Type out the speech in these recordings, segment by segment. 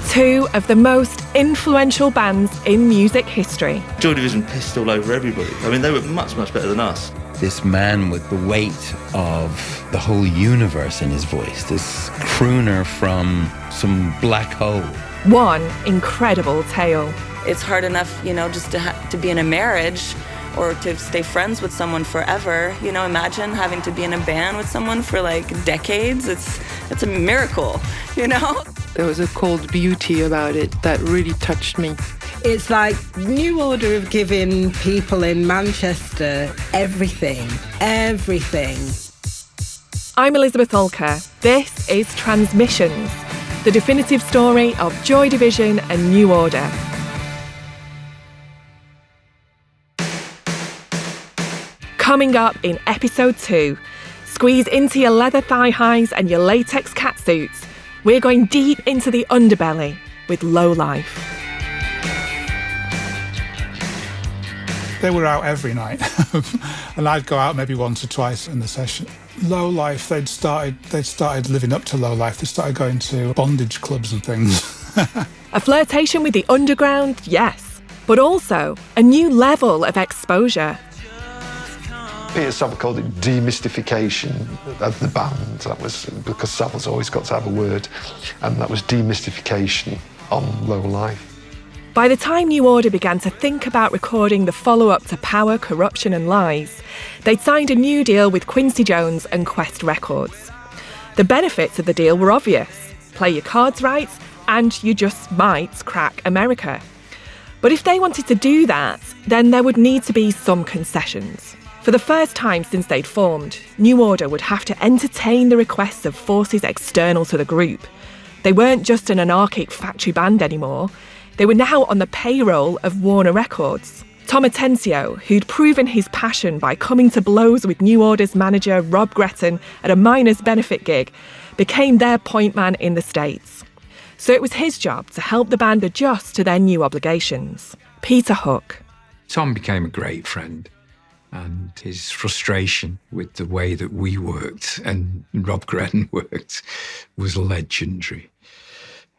Two of the most influential bands in music history. Joy Division pissed all over everybody. I mean, they were much, much better than us. This man with the weight of the whole universe in his voice, this crooner from some black hole. One incredible tale. It's hard enough, just to be in a marriage or to stay friends with someone forever. Imagine having to be in a band with someone for decades. It's a miracle, There was a cold beauty about it that really touched me. It's like New Order have given people in Manchester everything. I'm Elizabeth Olker. This is Transmissions, the definitive story of Joy Division and New Order. Coming up in episode 2, squeeze into your leather thigh highs and your latex catsuits. We're going deep into the underbelly with Low Life. They were out every night, and I'd go out maybe once or twice in the session. Low Life, they'd started living up to Low Life. They started going to bondage clubs and things. A flirtation with the underground, yes, but also a new level of exposure. Peter Saville called it demystification of the band. That was because Saville's always got to have a word, and that was demystification on Low Life. By the time New Order began to think about recording the follow-up to Power, Corruption and Lies, they'd signed a new deal with Quincy Jones and Quest Records. The benefits of the deal were obvious. Play your cards right, and you just might crack America. But if they wanted to do that, then there would need to be some concessions. For the first time since they'd formed, New Order would have to entertain the requests of forces external to the group. They weren't just an anarchic factory band anymore. They were now on the payroll of Warner Records. Tom Atencio, who'd proven his passion by coming to blows with New Order's manager Rob Gretton at a miners' benefit gig, became their point man in the States. So it was his job to help the band adjust to their new obligations. Peter Hook. Tom became a great friend. And his frustration with the way that we worked and Rob Gretton worked was legendary.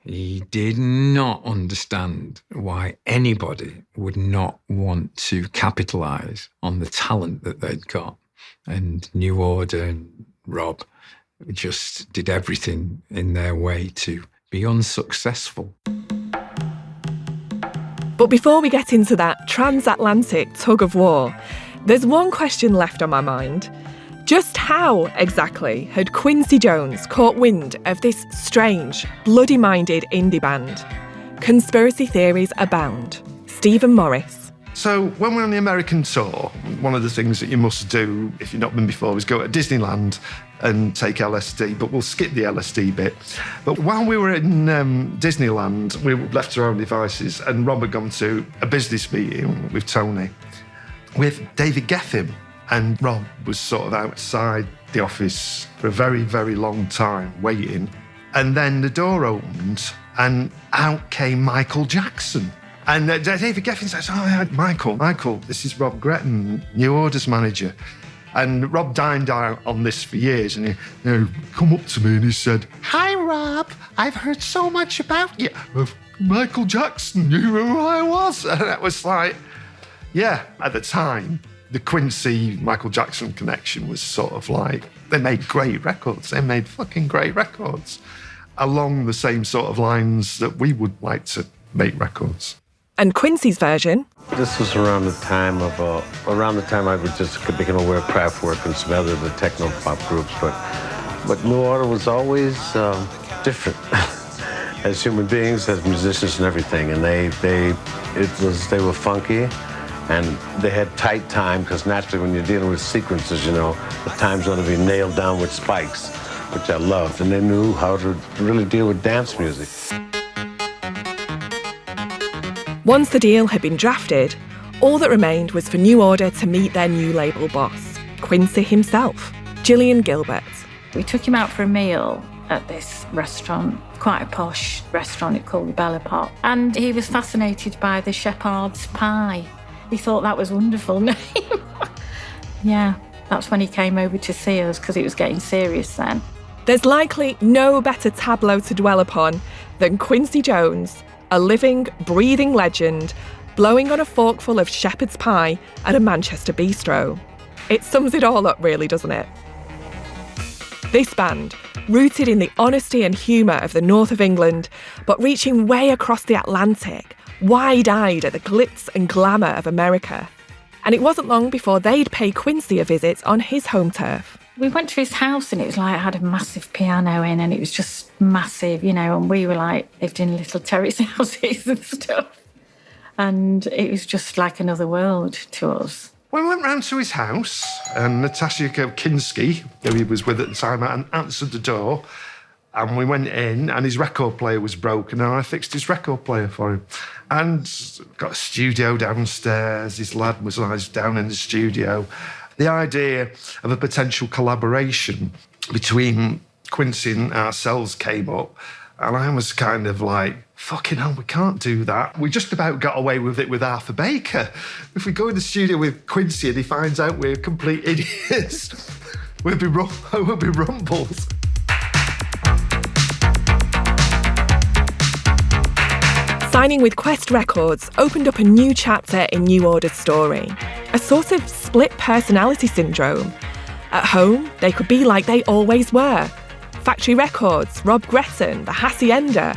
He did not understand why anybody would not want to capitalise on the talent that they'd got. And New Order and Rob just did everything in their way to be unsuccessful. But before we get into that transatlantic tug of war, there's one question left on my mind. Just how exactly had Quincy Jones caught wind of this strange, bloody-minded indie band? Conspiracy theories abound. Stephen Morris. So when we're on the American tour, one of the things that you must do, if you've not been before, is go to Disneyland and take LSD, but we'll skip the LSD bit. But while we were in Disneyland, we were left to our own devices, and Rob had gone to a business meeting with Tony, with David Gethin, and Rob was sort of outside the office for a very, very long time waiting. And then the door opened and out came Michael Jackson. And David Gethin says, "Oh, Michael, this is Rob Gretton, New Order's manager." And Rob dined out on this for years, and he come up to me and he said, "Hi, Rob, I've heard so much about you." Michael Jackson, you knew who I was? And it was like, yeah, at the time, the Quincy-Michael Jackson connection was sort of like, they made great records. They made fucking great records along the same sort of lines that we would like to make records. And Quincy's version? This was around the time I became aware of Kraftwerk and some other the techno pop groups, but New Order was always different as human beings, as musicians and everything, and they were funky. And they had tight time, because naturally when you're dealing with sequences, the time's going to be nailed down with spikes, which I loved. And they knew how to really deal with dance music. Once the deal had been drafted, all that remained was for New Order to meet their new label boss, Quincy himself, Gillian Gilbert. We took him out for a meal at this restaurant, quite a posh restaurant called the Bella Pot. And he was fascinated by the shepherd's pie. He thought that was a wonderful name. Yeah, That's when he came over to see us, because it was getting serious then. There's likely no better tableau to dwell upon than Quincy Jones, a living, breathing legend, blowing on a forkful of shepherd's pie at a Manchester bistro. It sums it all up, really, doesn't it? This band, rooted in the honesty and humour of the north of England, but reaching way across the Atlantic, wide-eyed at the glitz and glamour of America. And it wasn't long before they'd pay Quincy a visit on his home turf. We went to his house and it was like it had a massive piano in and it was just massive, and we were like, lived in little terrace houses and stuff. And it was just like another world to us. We went round to his house and Natasha Quincy, who he was with at the time, answered the door. And we went in and his record player was broken and I fixed his record player for him. And got a studio downstairs. His lad was down in the studio. The idea of a potential collaboration between Quincy and ourselves came up. And I was kind of like, fucking hell, we can't do that. We just about got away with it with Arthur Baker. If we go in the studio with Quincy and he finds out we're complete idiots, we'll be rumbles. Signing with Quest Records opened up a new chapter in New Order's story, a sort of split personality syndrome. At home, they could be like they always were. Factory Records, Rob Gretton, the Hacienda.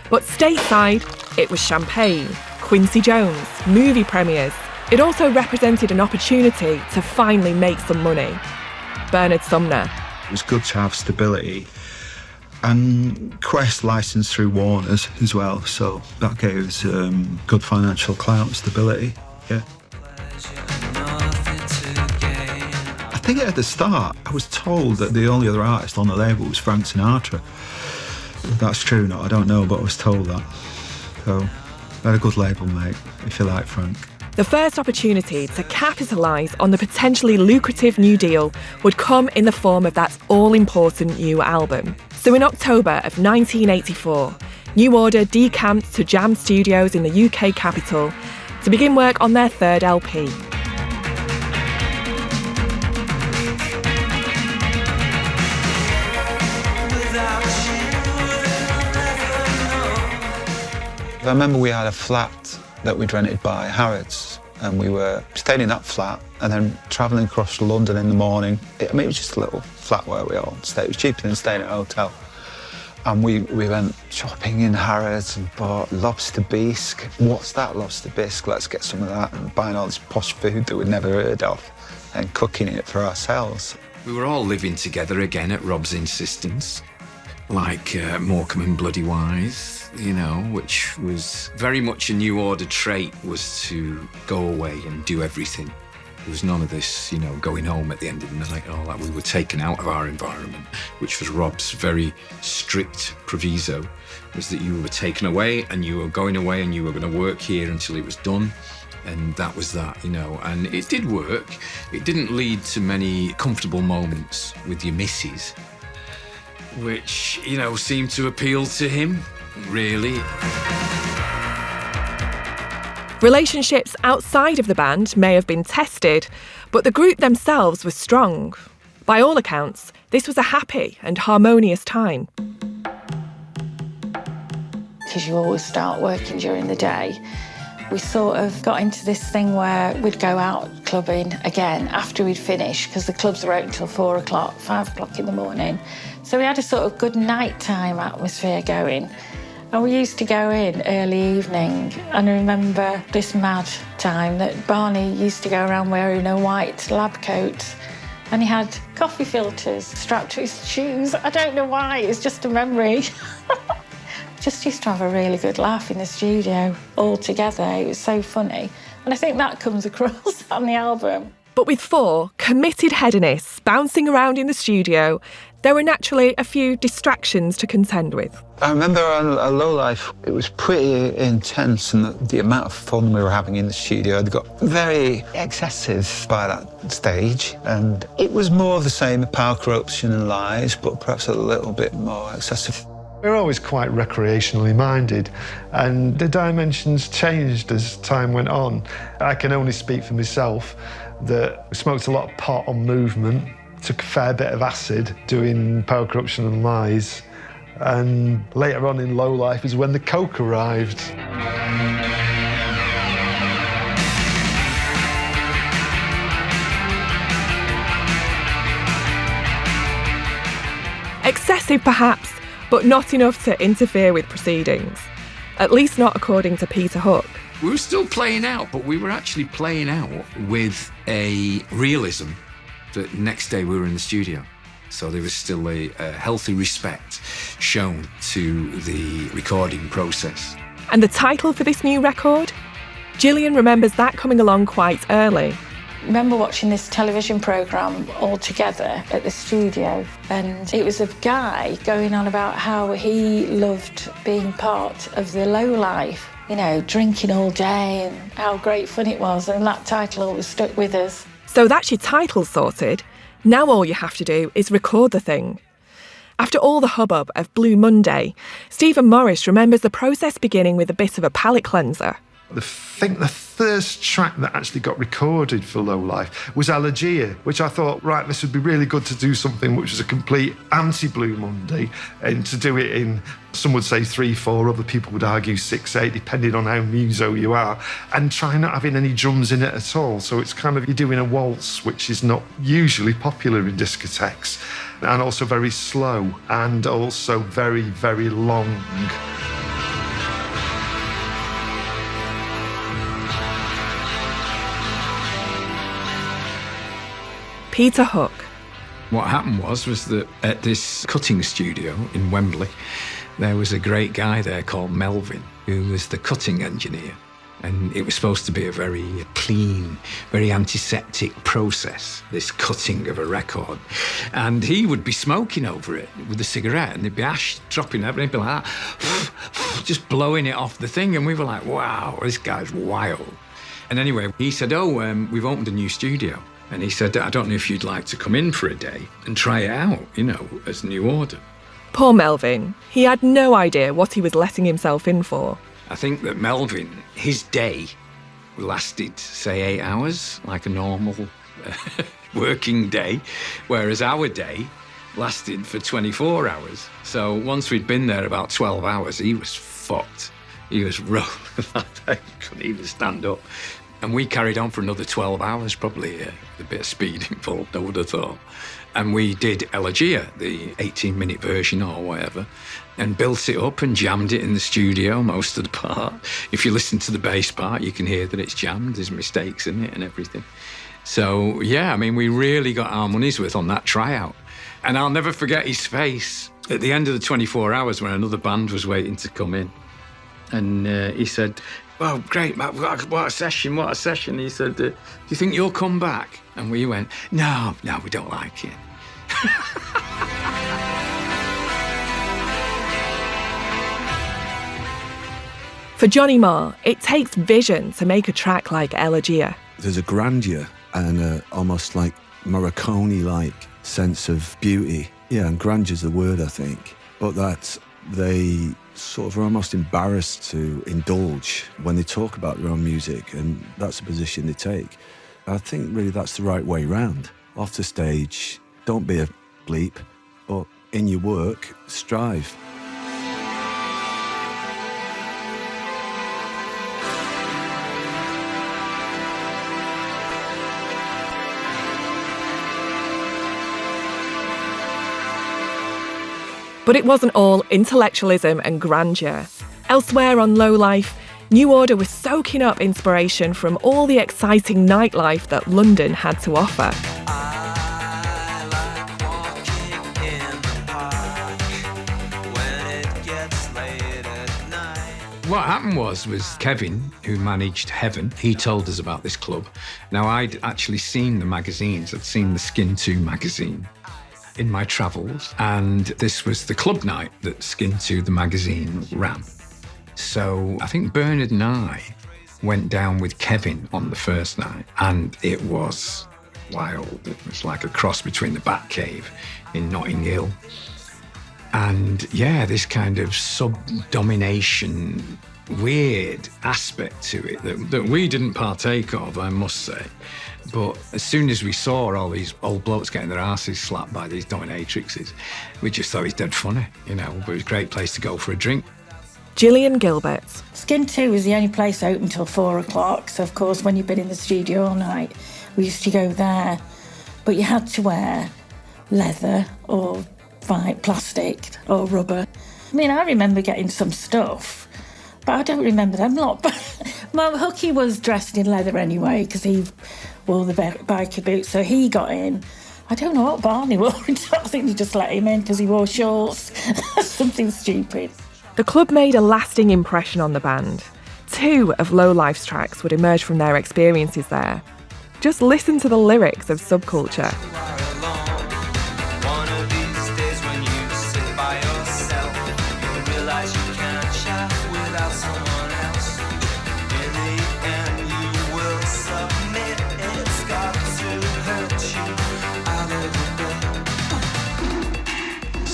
But stateside, it was champagne, Quincy Jones, movie premieres. It also represented an opportunity to finally make some money. Bernard Sumner. It was good to have stability. And Quest licensed through Warner's as well, so that gave us good financial clout, stability, yeah. I think at the start, I was told that the only other artist on the label was Frank Sinatra. If that's true or not, I don't know, but I was told that. So, we had a good label, mate, if you like, Frank. The first opportunity to capitalise on the potentially lucrative new deal would come in the form of that all-important new album. So in October of 1984, New Order decamped to Jam Studios in the UK capital to begin work on their third LP. I remember we had a flat that we'd rented by Harrods, and we were staying in that flat and then travelling across to London in the morning. It was just a little flat where we all stayed. It was cheaper than staying at a hotel. And we went shopping in Harrods and bought lobster bisque. What's that, lobster bisque? Let's get some of that. And buying all this posh food that we'd never heard of and cooking it for ourselves. We were all living together again at Rob's insistence, like Morecambe and Bloody Wise, which was very much a New Order trait, was to go away and do everything. There was none of this, going home at the end of the night and all that. We were taken out of our environment, which was Rob's very strict proviso, was that you were taken away and you were going away and you were going to work here until it was done. And that was that, and it did work. It didn't lead to many comfortable moments with your missus, which, seemed to appeal to him, really. Relationships outside of the band may have been tested, but the group themselves was strong. By all accounts, this was a happy and harmonious time. Because you always start working during the day. We sort of got into this thing where we'd go out clubbing again after we'd finished, because the clubs were open until 4 o'clock, 5 o'clock in the morning. So we had a sort of good nighttime atmosphere going. And we used to go in early evening, and I remember this mad time that Barney used to go around wearing a white lab coat, and he had coffee filters strapped to his shoes. I don't know why, it's just a memory. Just used to have a really good laugh in the studio all together. It was so funny. And I think that comes across on the album. But with 4 committed hedonists bouncing around in the studio, there were naturally a few distractions to contend with. I remember on Low Life, it was pretty intense, and the amount of fun we were having in the studio had got very excessive by that stage. And it was more of the same, power corruption and lies, but perhaps a little bit more excessive. We're always quite recreationally minded, and the dimensions changed as time went on. I can only speak for myself that we smoked a lot of pot on movement, took a fair bit of acid doing Power, Corruption and Lies, and later on in Low Life is when the coke arrived. Excessive perhaps, but not enough to interfere with proceedings. At least not according to Peter Hook. We were still playing out, but we were actually playing out with a realism that next day we were in the studio. So there was still a healthy respect shown to the recording process. And the title for this new record? Gillian remembers that coming along quite early. I remember watching this television programme all together at the studio, and it was a guy going on about how he loved being part of the low life, you know, drinking all day and how great fun it was, and that title always stuck with us. So that's your title sorted. Now all you have to do is record the thing. After all the hubbub of Blue Monday, Stephen Morris remembers the process beginning with a bit of a palate cleanser. I think the first track that actually got recorded for Low Life was Elegia, which I thought, right, this would be really good to do something which was a complete anti-Blue Monday, and to do it in, some would say 3/4, other people would argue 6/8, depending on how muso you are, and try not having any drums in it at all. So it's kind of, you're doing a waltz, which is not usually popular in discotheques, and also very slow, and also very, very long. Peter Hook. What happened was that at this cutting studio in Wembley, there was a great guy there called Melvin, who was the cutting engineer. And it was supposed to be a very clean, very antiseptic process, this cutting of a record. And he would be smoking over it with a cigarette, and there'd be ash dropping out, and he'd be like that, just blowing it off the thing. And we were like, wow, this guy's wild. And anyway, he said, we've opened a new studio. And he said, I don't know if you'd like to come in for a day and try it out, you know, as New Order. Poor Melvin. He had no idea what he was letting himself in for. I think that Melvin, his day lasted, say, 8 hours, like a normal working day, whereas our day lasted for 24 hours. So once we'd been there about 12 hours, he was fucked. He was rough that day, couldn't even stand up. And we carried on for another 12 hours, probably a bit of speed involved, I would have thought. And we did Elegia, the 18-minute version or whatever, and built it up and jammed it in the studio, most of the part. If you listen to the bass part, you can hear that it's jammed, there's mistakes in it and everything. So, yeah, I mean, we really got our money's worth on that tryout. And I'll never forget his face at the end of the 24 hours when another band was waiting to come in. And he said, well, great, Matt, what a session. He said, do you think you'll come back? And we went, no, we don't like it. For Johnny Marr, it takes vision to make a track like Elegia. There's a grandeur and a almost like Morricone-like sense of beauty. Yeah, and grandure's the word, I think. But that they sort of are almost embarrassed to indulge when they talk about their own music, and that's the position they take. I think really that's the right way round. Off the stage, don't be a bleep, but in your work, strive. But it wasn't all intellectualism and grandeur. Elsewhere on Low Life, New Order was soaking up inspiration from all the exciting nightlife that London had to offer. What happened was Kevin, who managed Heaven, he told us about this club. Now, I'd actually seen the magazines. I'd seen the Skin 2 magazine in my travels, and this was the club night that Skin 2, the magazine, ran. So I think Bernard and I went down with Kevin on the first night, and it was wild. It was like a cross between the Batcave in Notting Hill And yeah, this kind of sub-domination, weird aspect to it that we didn't partake of, I must say. But as soon as we saw all these old blokes getting their asses slapped by these dominatrixes, we just thought it was dead funny, you know. But it was a great place to go for a drink. Gillian Gilbert. Skin 2 was the only place open till 4 o'clock. So, of course, when you've been in the studio all night, we used to go there. But you had to wear leather or plastic or rubber. I mean, I remember getting some stuff, but I don't remember them lot. Well, Hooky was dressed in leather anyway because he wore the biker boots, so he got in. I don't know what Barney wore. I think they just let him in because he wore shorts. Something stupid. The club made a lasting impression on the band. 2 of Low Life's tracks would emerge from their experiences there. Just listen to the lyrics of Subculture.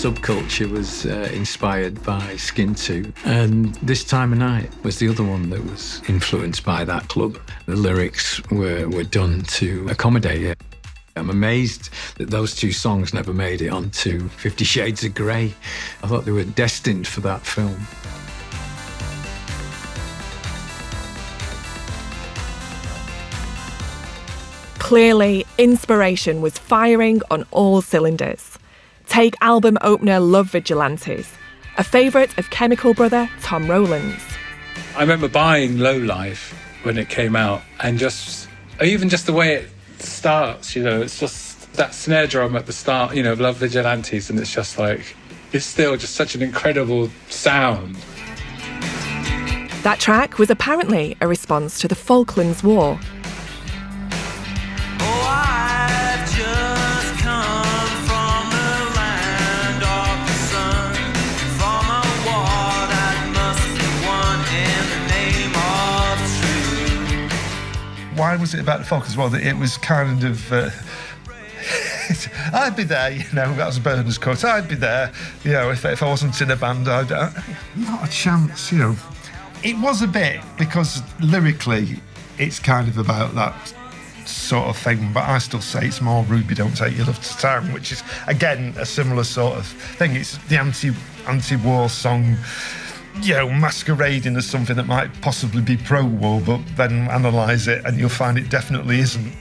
Subculture was inspired by Skin 2, and This Time of Night was the other one that was influenced by that club. The lyrics were done to accommodate it. I'm amazed that those 2 songs never made it onto 50 Shades of Grey. I thought they were destined for that film. Clearly, inspiration was firing on all cylinders. Take album opener Love Vigilantes, a favourite of Chemical brother Tom Rowlands. I remember buying Low Life when it came out, and even just the way it starts, you know, it's just that snare drum at the start, you know, Love Vigilantes, and it's just like, it's still just such an incredible sound. That track was apparently a response to the Falklands War. Why was it about the folk as well? That it was kind of... I'd be there, you know, that was Bernard's quote. I'd be there, you know, if I wasn't in a band, not a chance, you know. It was a bit, because lyrically, it's kind of about that sort of thing, but I still say it's more Ruby Don't Take Your Love to Town, which is, again, a similar sort of thing. It's the anti-war song, you know, masquerading as something that might possibly be pro-war, but then analyse it and you'll find it definitely isn't.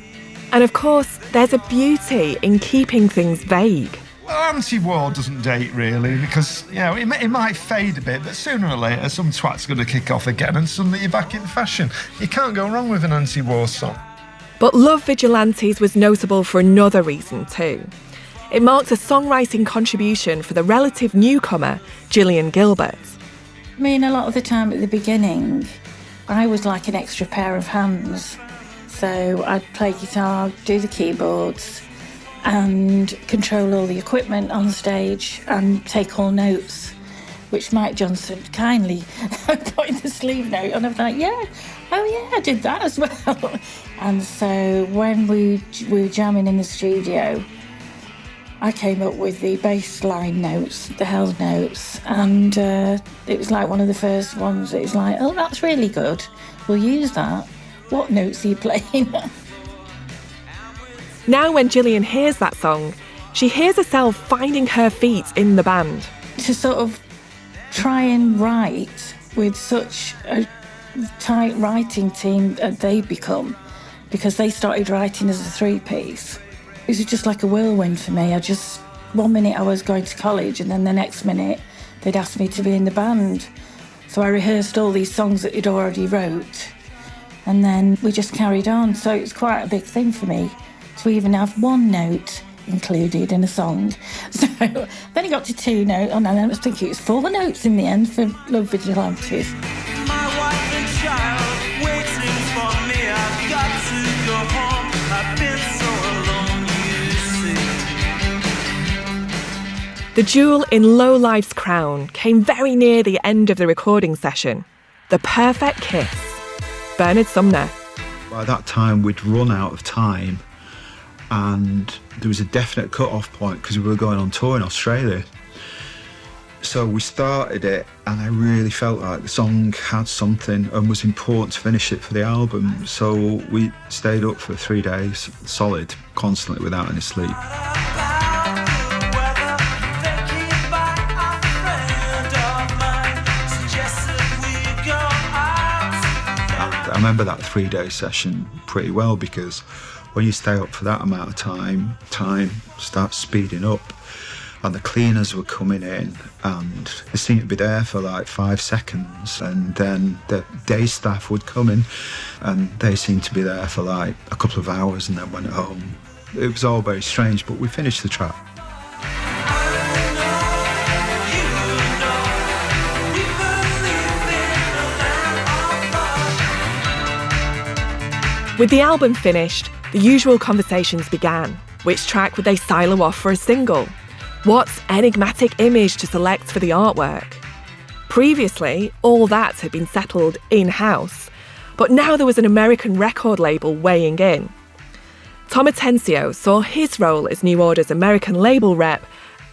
And of course, there's a beauty in keeping things vague. Well, anti-war doesn't date really, because, you know, it might fade a bit, but sooner or later some twat's going to kick off again and suddenly you're back in fashion. You can't go wrong with an anti-war song. But Love Vigilantes was notable for another reason too. It marks a songwriting contribution for the relative newcomer, Gillian Gilbert. I mean, a lot of the time at the beginning, I was like an extra pair of hands. So I'd play guitar, do the keyboards, and control all the equipment on stage and take all notes, which Mike Johnson kindly put in the sleeve note. And I was like, I did that as well. And so when we were jamming in the studio, I came up with the bass line notes, the held notes, and it was like one of the first ones. It was like, oh, that's really good. We'll use that. What notes are you playing? Now when Gillian hears that song, she hears herself finding her feet in the band. To sort of try and write with such a tight writing team that they've become, because they started writing as a 3-piece. It was just like a whirlwind for me. One minute I was going to college and then the next minute they'd asked me to be in the band. So I rehearsed all these songs that he'd already wrote and then we just carried on. So it was quite a big thing for me to even have one note included in a song. So then it got to 2 notes and then I was thinking it was 4 notes in the end for Love Vigilantes. My wife and child waiting for me. I've got to go home. I've been so alone, you see. The jewel in Low Life's crown came very near the end of the recording session. The perfect kiss. Bernard Sumner. By that time, we'd run out of time and there was a definite cut-off point because we were going on tour in Australia. So we started it, and I really felt like the song had something and was important to finish it for the album. So we stayed up for 3 days, solid, constantly, without any sleep. I remember that 3-day session pretty well, because when you stay up for that amount of time starts speeding up, and the cleaners were coming in and they seemed to be there for like 5 seconds, and then the day staff would come in and they seemed to be there for like a couple of hours and then went home. It was all very strange, but we finished the track. With the album finished, the usual conversations began. Which track would they silo off for a single? What enigmatic image to select for the artwork? Previously, all that had been settled in-house, but now there was an American record label weighing in. Tom Atencio saw his role as New Order's American label rep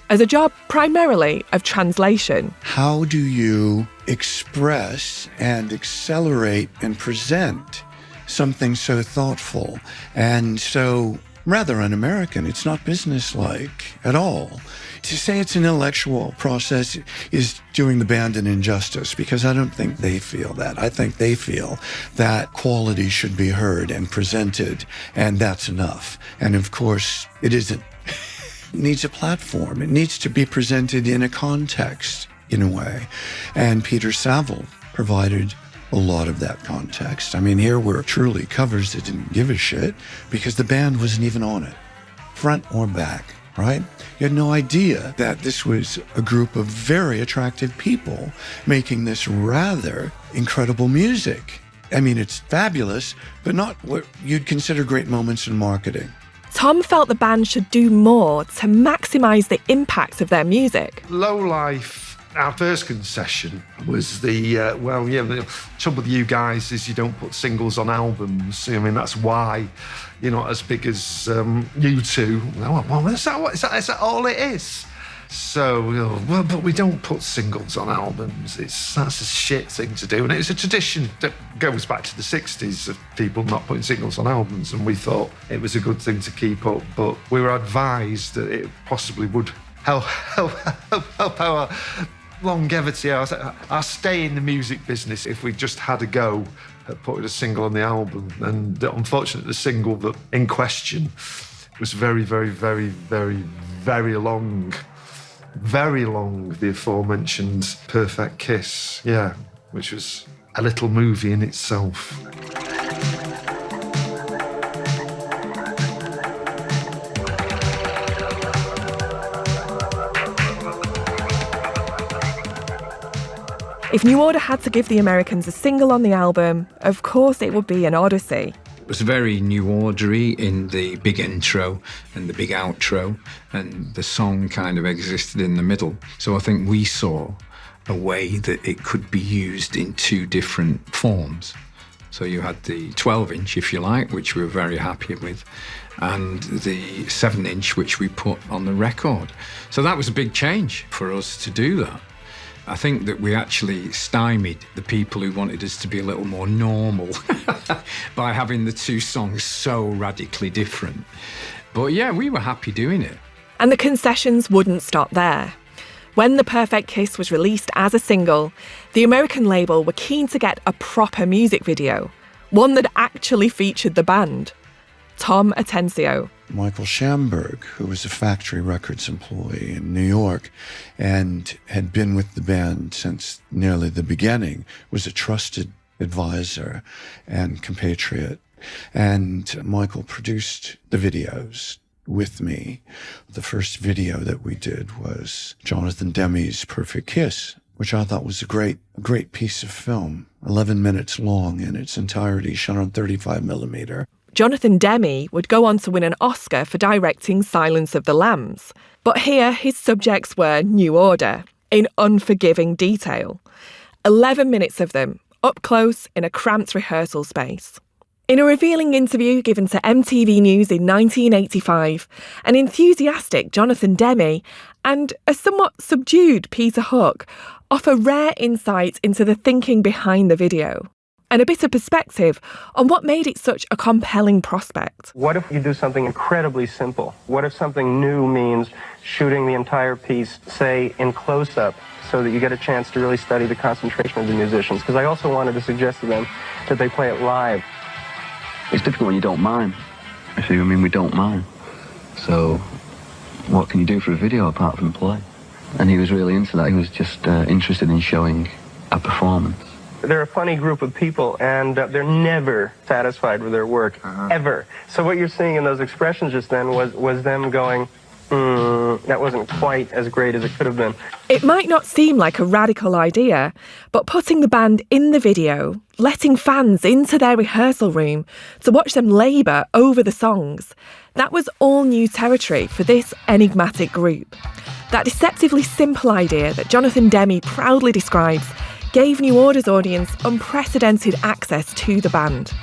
as a job primarily of translation. How do you express and accelerate and present something so thoughtful and so rather un-American? It's not businesslike at all. To say it's an intellectual process is doing the band an injustice, because I don't think they feel that. I think they feel that quality should be heard and presented, and that's enough. And of course, it isn't. It needs a platform. It needs to be presented in a context, in a way. And Peter Saville provided a lot of that context. I mean, here were truly covers that didn't give a shit because the band wasn't even on it, front or back, right? You had no idea that this was a group of very attractive people making this rather incredible music. I mean, it's fabulous, but not what you'd consider great moments in marketing. Tom felt the band should do more to maximise the impact of their music. Low Life, our first concession was the trouble with you guys is you don't put singles on albums. I mean, that's why you're not as big as you two. Well, is that all it is? So, but we don't put singles on albums. That's a shit thing to do. And it's a tradition that goes back to the 60s of people not putting singles on albums. And we thought it was a good thing to keep up. But we were advised that it possibly would help our longevity, our stay in the music business, if we just had a go at putting a single on the album. And unfortunately, the single that in question was very, very, very, very, very long. Very long, the aforementioned Perfect Kiss, yeah, which was a little movie in itself. If New Order had to give the Americans a single on the album, of course it would be an Odyssey. It was very New Ordery in the big intro and the big outro, and the song kind of existed in the middle. So I think we saw a way that it could be used in two different forms. So you had the 12-inch, if you like, which we were very happy with, and the 7-inch, which we put on the record. So that was a big change for us to do that. I think that we actually stymied the people who wanted us to be a little more normal by having the two songs so radically different. But yeah, we were happy doing it. And the concessions wouldn't stop there. When The Perfect Kiss was released as a single, the American label were keen to get a proper music video, one that actually featured the band. Tom Atencio. Michael Schamberg, who was a Factory Records employee in New York and had been with the band since nearly the beginning, was a trusted advisor and compatriot. And Michael produced the videos with me. The first video that we did was Jonathan Demme's Perfect Kiss, which I thought was a great piece of film, 11 minutes long in its entirety, shot on 35mm. Jonathan Demme would go on to win an Oscar for directing Silence of the Lambs. But here, his subjects were New Order, in unforgiving detail. 11 minutes of them, up close in a cramped rehearsal space. In a revealing interview given to MTV News in 1985, an enthusiastic Jonathan Demme and a somewhat subdued Peter Hook offer rare insights into the thinking behind the video and a bit of perspective on what made it such a compelling prospect. What if you do something incredibly simple? What if something new means shooting the entire piece, say, in close-up, so that you get a chance to really study the concentration of the musicians? Because I also wanted to suggest to them that they play it live. It's difficult when you don't mime. I mean, we don't mime. So what can you do for a video apart from play? And he was really into that. He was just interested in showing a performance. They're a funny group of people, and they're never satisfied with their work, ever. So what you're seeing in those expressions just then was them going, that wasn't quite as great as it could have been. It might not seem like a radical idea, but putting the band in the video, letting fans into their rehearsal room to watch them labour over the songs, that was all new territory for this enigmatic group. That deceptively simple idea that Jonathan Demme proudly describes gave New Order's audience unprecedented access to the band.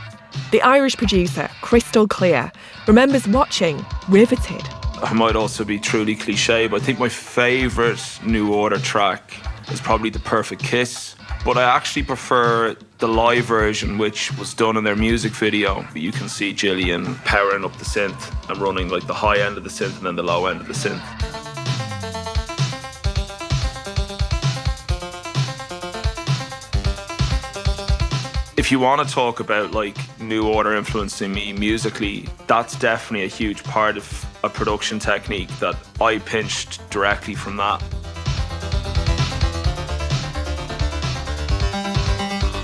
The Irish producer, Crystal Clear, remembers watching, riveted. I might also be truly cliche, but I think my favourite New Order track is probably The Perfect Kiss. But I actually prefer the live version, which was done in their music video. You can see Gillian powering up the synth and running like the high end of the synth and then the low end of the synth. If you want to talk about like New Order influencing me musically, that's definitely a huge part of a production technique that I pinched directly from that.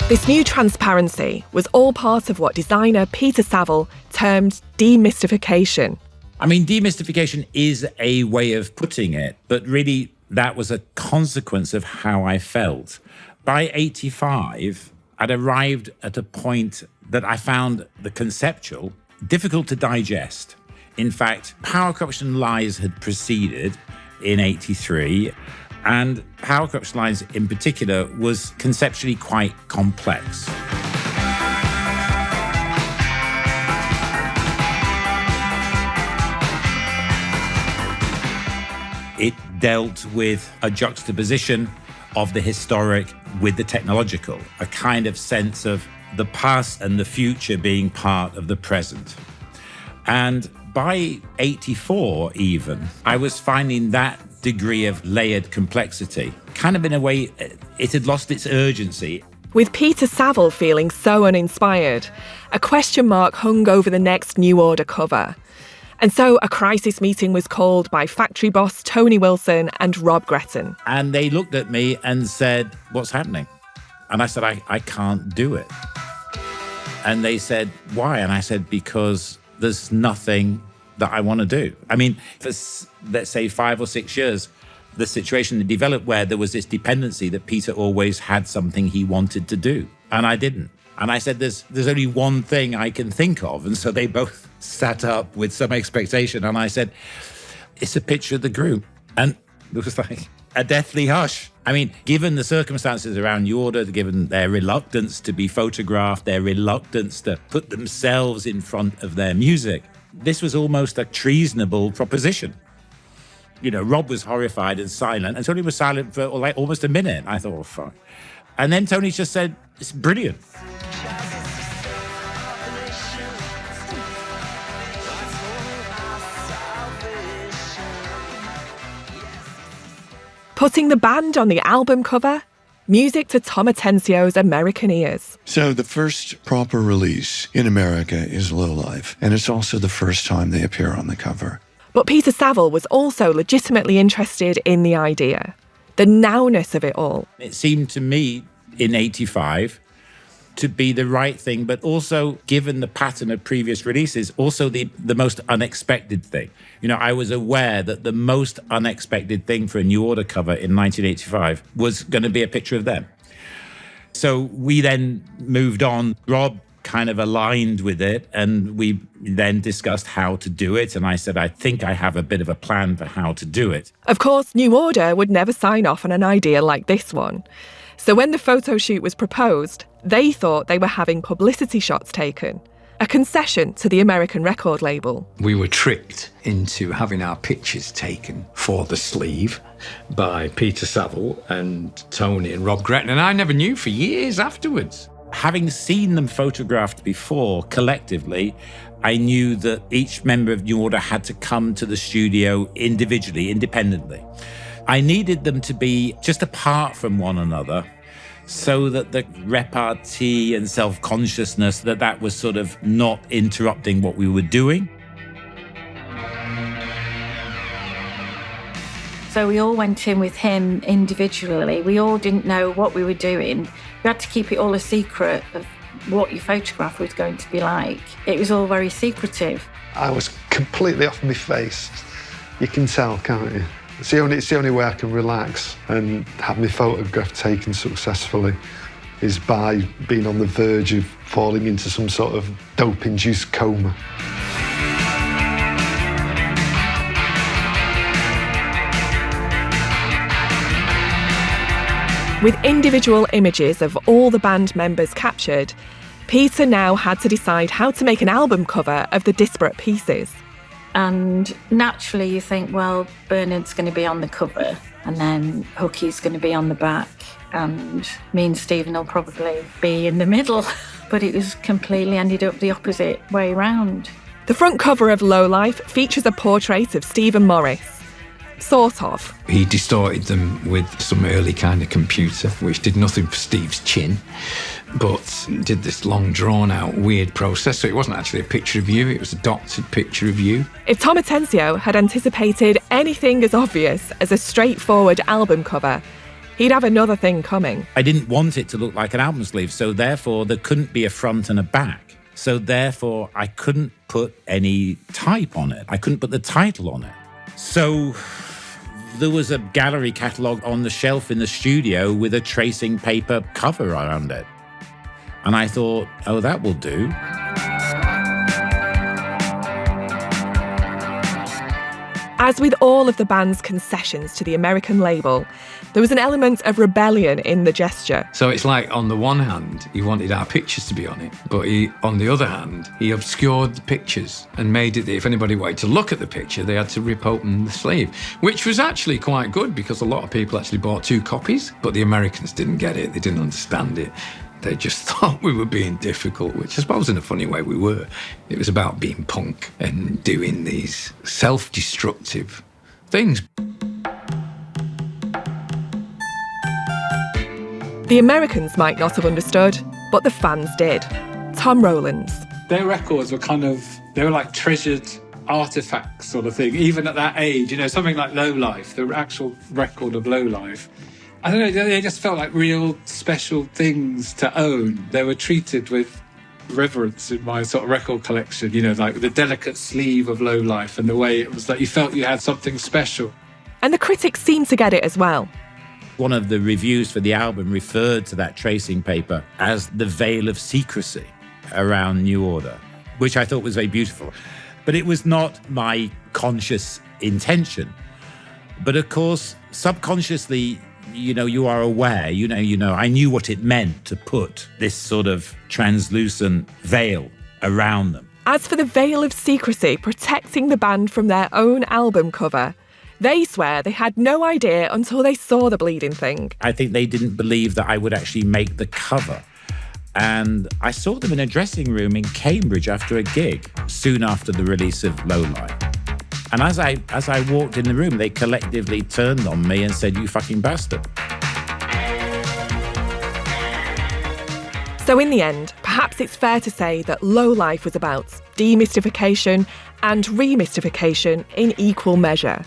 This new transparency was all part of what designer Peter Saville termed demystification. I mean, demystification is a way of putting it, but really that was a consequence of how I felt. By 85, I'd arrived at a point that I found the conceptual difficult to digest. In fact, Power, Corruption and Lies had proceeded in 83, and Power, Corruption and Lies in particular was conceptually quite complex. It dealt with a juxtaposition of the historic with the technological, a kind of sense of the past and the future being part of the present. And by 84 even, I was finding that degree of layered complexity. Kind of in a way, it had lost its urgency. With Peter Saville feeling so uninspired, a question mark hung over the next New Order cover. And so a crisis meeting was called by factory boss Tony Wilson and Rob Gretton. And they looked at me and said, "What's happening?" And I said, I can't do it. And they said, "Why?" And I said, "Because there's nothing that I want to do." I mean, for, let's say, 5 or 6 years, the situation had developed where there was this dependency that Peter always had something he wanted to do, and I didn't. And I said, there's only one thing I can think of. And so they both sat up with some expectation. And I said, "It's a picture of the group." And it was like a deathly hush. I mean, given the circumstances around New Order, given their reluctance to be photographed, their reluctance to put themselves in front of their music, this was almost a treasonable proposition. You know, Rob was horrified and silent, and Tony was silent for like almost a minute. I thought, oh, fuck. And then Tony just said, "It's brilliant." Putting the band on the album cover, music to Tom Atencio's American Ears. So the first proper release in America is Low Life, and it's also the first time they appear on the cover. But Peter Saville was also legitimately interested in the idea, the nowness of it all. It seemed to me in 85 to be the right thing, but also, given the pattern of previous releases, also the most unexpected thing. You know, I was aware that the most unexpected thing for a New Order cover in 1985 was going to be a picture of them. So we then moved on. Rob kind of aligned with it, and we then discussed how to do it. And I said, I think I have a bit of a plan for how to do it. Of course, New Order would never sign off on an idea like this one. So when the photo shoot was proposed, they thought they were having publicity shots taken. a concession to the American record label. We were tricked into having our pictures taken for the sleeve by Peter Saville and Tony and Rob Gretton, and I never knew for years afterwards. Having seen them photographed before collectively, I knew that each member of New Order had to come to the studio individually, independently. I needed them to be just apart from one another so that the repartee and self-consciousness that was sort of not interrupting what we were doing. So we all went in with him individually. We all didn't know what we were doing. You had to keep it all a secret of what your photograph was going to be like. It was all very secretive. I was completely off my face. You can tell, can't you? It's the only way I can relax and have my photograph taken successfully is by being on the verge of falling into some sort of dope-induced coma. With individual images of all the band members captured, Peter now had to decide how to make an album cover of the disparate pieces. And naturally you think, well, Bernard's going to be on the cover and then Hookie's going to be on the back and me and Stephen will probably be in the middle. But it was completely ended up the opposite way round. The front cover of Lowlife features a portrait of Stephen Morris. Sort of. He distorted them with some early kind of computer, which did nothing for Steve's chin, but did this long, drawn-out, weird process. So it wasn't actually a picture of you, it was a doctored picture of you. If Tom Atencio had anticipated anything as obvious as a straightforward album cover, he'd have another thing coming. I didn't want it to look like an album sleeve, so therefore there couldn't be a front and a back. So therefore I couldn't put any type on it. I couldn't put the title on it. So there was a gallery catalogue on the shelf in the studio with a tracing paper cover around it. And I thought, oh, that will do. As with all of the band's concessions to the American label, there was an element of rebellion in the gesture. So it's like, on the one hand, he wanted our pictures to be on it, but on the other hand, he obscured the pictures and made it that if anybody wanted to look at the picture, they had to rip open the sleeve, which was actually quite good because a lot of people actually bought 2 copies, but the Americans didn't get it, they didn't understand it. They just thought we were being difficult, which I suppose in a funny way we were. It was about being punk and doing these self-destructive things. The Americans might not have understood, but the fans did. Tom Rowlands. Their records were they were like treasured artifacts sort of thing, even at that age. You know, something like Lowlife, the actual record of Lowlife. I don't know, they just felt like real special things to own. They were treated with reverence in my sort of record collection, you know, like the delicate sleeve of Lowlife and the way it was like you felt you had something special. And the critics seemed to get it as well. One of the reviews for the album referred to that tracing paper as the veil of secrecy around New Order, which I thought was very beautiful. But it was not my conscious intention. But of course, subconsciously, you know, you are aware, you know, I knew what it meant to put this sort of translucent veil around them. As for the veil of secrecy protecting the band from their own album cover, they swear they had no idea until they saw the bleeding thing. I think they didn't believe that I would actually make the cover. And I saw them in a dressing room in Cambridge after a gig, soon after the release of Lowlife. And as I walked in the room, they collectively turned on me and said, "You fucking bastard." So in the end, perhaps it's fair to say that Lowlife was about demystification and remystification in equal measure.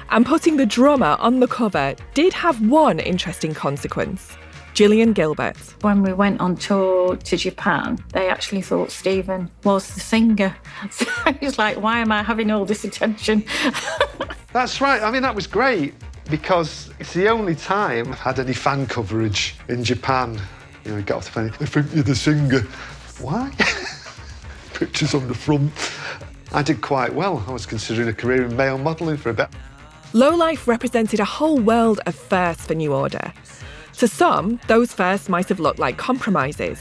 And putting the drummer on the cover did have one interesting consequence. Gillian Gilbert. When we went on tour to Japan, they actually thought Stephen was the singer. So he was like, why am I having all this attention? That's right. I mean, that was great because it's the only time I've had any fan coverage in Japan. You know, he got off the phone, I think you're the singer. Why? Pictures on the front. I did quite well. I was considering a career in male modelling for a bit. Lowlife represented a whole world of firsts for New Order. To some, those firsts might have looked like compromises.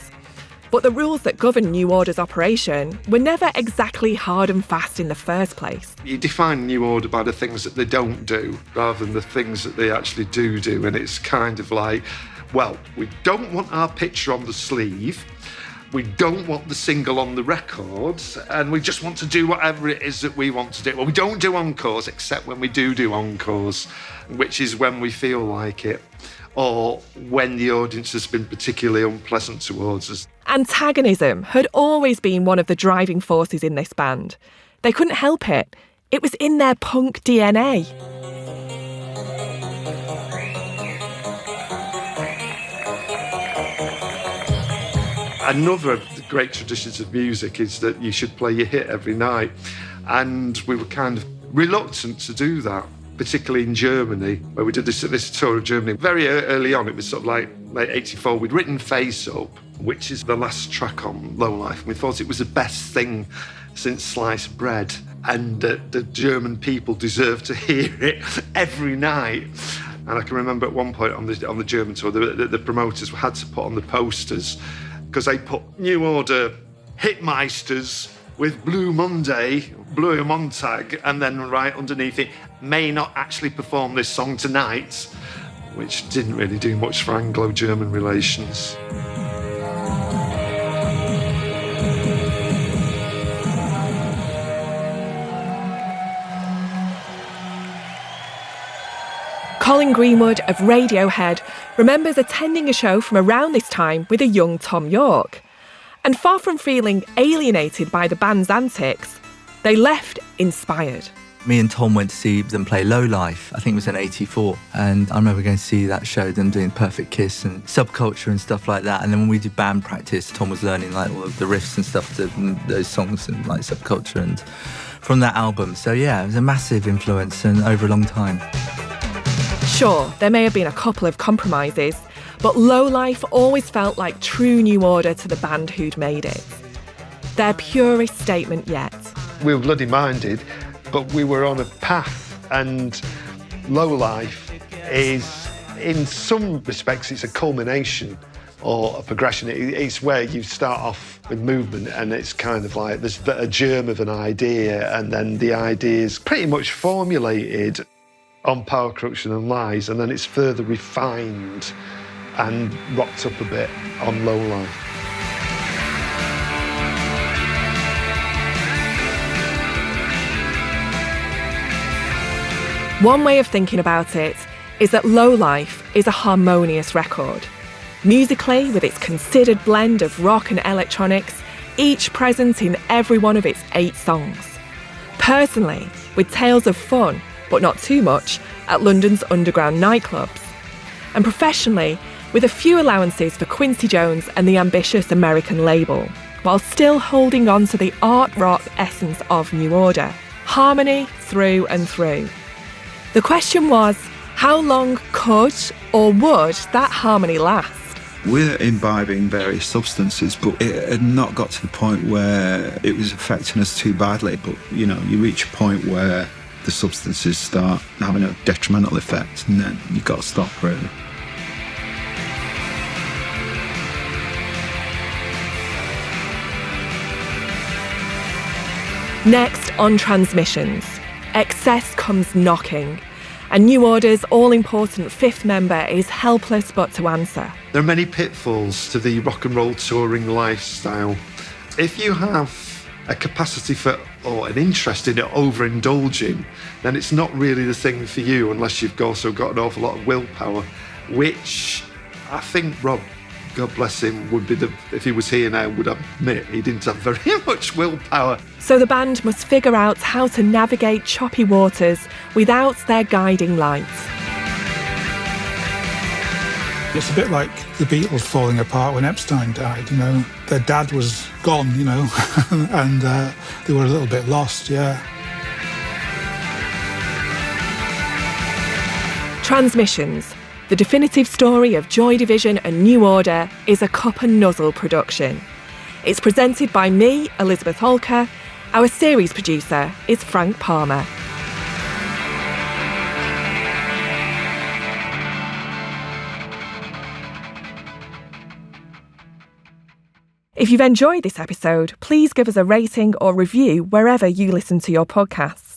But the rules that govern New Order's operation were never exactly hard and fast in the first place. You define New Order by the things that they don't do rather than the things that they actually do. And it's kind of like, well, we don't want our picture on the sleeve. We don't want the single on the records, and we just want to do whatever it is that we want to do. Well, we don't do encores except when we do encores, which is when we feel like it, or when the audience has been particularly unpleasant towards us. Antagonism had always been one of the driving forces in this band. They couldn't help it. It was in their punk DNA. Another of the great traditions of music is that you should play your hit every night. And we were kind of reluctant to do that, particularly in Germany, where we did this tour of Germany. Very early on, it was sort of like late 84, we'd written Face Up, which is the last track on Low Life. And we thought it was the best thing since sliced bread. And the German people deserved to hear it every night. And I can remember at one point on the German tour, the promoters had to put on the posters, because they put New Order Hitmeisters with Blue Monday, Blue Montag, and then right underneath it, may not actually perform this song tonight, which didn't really do much for Anglo-German relations. Colin Greenwood of Radiohead remembers attending a show from around this time with a young Tom York. And far from feeling alienated by the band's antics, they left inspired. Me and Tom went to see them play Low Life, I think it was in 84. And I remember going to see that show, them doing Perfect Kiss and Subculture and stuff like that. And then when we did band practice, Tom was learning like all of the riffs and stuff to those songs and like Subculture and from that album. So yeah, it was a massive influence and over a long time. Sure, there may have been a couple of compromises, but Low Life always felt like true New Order to the band who'd made it. Their purest statement yet. We were bloody minded, but we were on a path, and Low Life is, in some respects, it's a culmination or a progression. It's where you start off with movement, and it's kind of like there's a germ of an idea, and then the idea is pretty much formulated on Power, Corruption and Lies, and then it's further refined and rocked up a bit on Low Life. One way of thinking about it is that Low Life is a harmonious record. Musically, with its considered blend of rock and electronics, each present in every one of its 8 songs. Personally, with tales of fun, but not too much, at London's underground nightclubs. And professionally, with a few allowances for Quincy Jones and the ambitious American label, while still holding on to the art rock essence of New Order, harmony through and through. The question was, how long could or would that harmony last? We're imbibing various substances, but it had not got to the point where it was affecting us too badly. But, you know, you reach a point where the substances start having a detrimental effect, and then you've got to stop, really. Next on Transmissions, excess comes knocking, and New Order's all-important 5th member is helpless but to answer. There are many pitfalls to the rock and roll touring lifestyle. If you have a capacity for or an interest in it overindulging, then it's not really the thing for you unless you've also got an awful lot of willpower, which I think Rob, God bless him, would be if he was here now, would admit he didn't have very much willpower. So the band must figure out how to navigate choppy waters without their guiding lights. It's a bit like the Beatles falling apart when Epstein died, you know. Their dad was gone, you know, and they were a little bit lost, yeah. Transmissions, the definitive story of Joy Division and New Order, is a Cup and Nuzzle production. It's presented by me, Elizabeth Holker. Our series producer is Frank Palmer. If you've enjoyed this episode, please give us a rating or review wherever you listen to your podcasts.